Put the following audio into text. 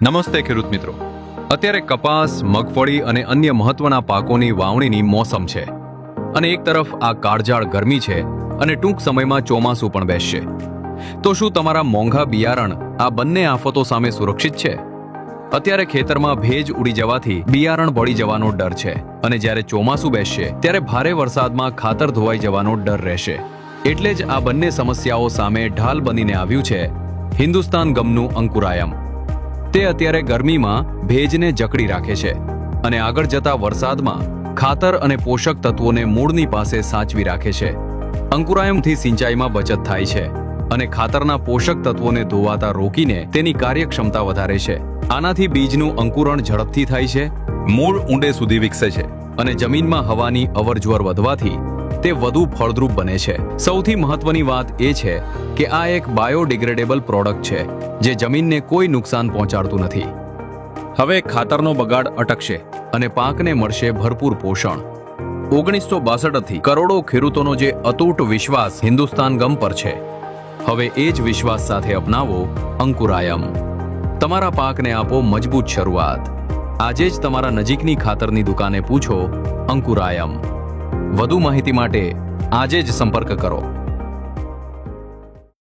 નમસ્તે ખેડૂત મિત્રો. અત્યારે કપાસ, મગફળી અને અન્ય મહત્વના પાકોની વાવણીની મોસમ છે અને એક તરફ આ કાળઝાળ ગરમી છે અને ટૂંક સમયમાં ચોમાસું પણ બેસશે. તો શું તમારા મોંઘા બિયારણ આ બંને આફતો સામે સુરક્ષિત છે? અત્યારે ખેતરમાં ભેજ ઉડી જવાથી બિયારણ બળી જવાનો ડર છે અને જ્યારે ચોમાસું બેસશે ત્યારે ભારે વરસાદમાં ખાતર ધોવાઈ જવાનો ડર રહેશે. એટલે જ આ બંને સમસ્યાઓ સામે ઢાલ બનીને આવ્યું છે હિન્દુસ્તાન ગમનું અંકુરાયમ. તે અત્યારે ગરમીમાં ભેજને જકડી રાખે છે અને આગળ જતા વરસાદમાં ખાતર અને પોષક તત્વોને મૂળની પાસે સાચવી રાખે છે. અંકુરાયમથી સિંચાઈમાં બચત થાય છે અને ખાતરના પોષક તત્વોને ધોવાતા રોકીને તેની કાર્યક્ષમતા વધારે છે. આનાથી બીજનું અંકુરણ ઝડપથી થાય છે, મૂળ ઊંડે સુધી વિકસે છે અને જમીનમાં હવાની અવરજવર વધવાથી તે વધુ ફળદ્રુપ બને છે. સૌથી મહત્વની વાત એ છે કે આ એક બાયોડિગ્રેડેબલ પ્રોડક્ટ છે જે જમીનને કોઈ નુકસાન પહોંચાડતું નથી. હવે ખાતરનો બગાડ અટકશે અને પાકને મળશે ભરપૂર પોષણ. 1962થી કરોડો ખેડૂતોનો જે અતૂટ વિશ્વાસ હિન્દુસ્તાન ગમ પર છે, હવે એ જ વિશ્વાસ સાથે અપનાવો અંકુરાયમ. તમારા પાકને આપો મજબૂત શરૂઆત. આજે જ તમારા નજીકની ખાતરની દુકાને પૂછો અંકુરાયમ. વધુ માહિતી માટે આજે જ સંપર્ક કરો.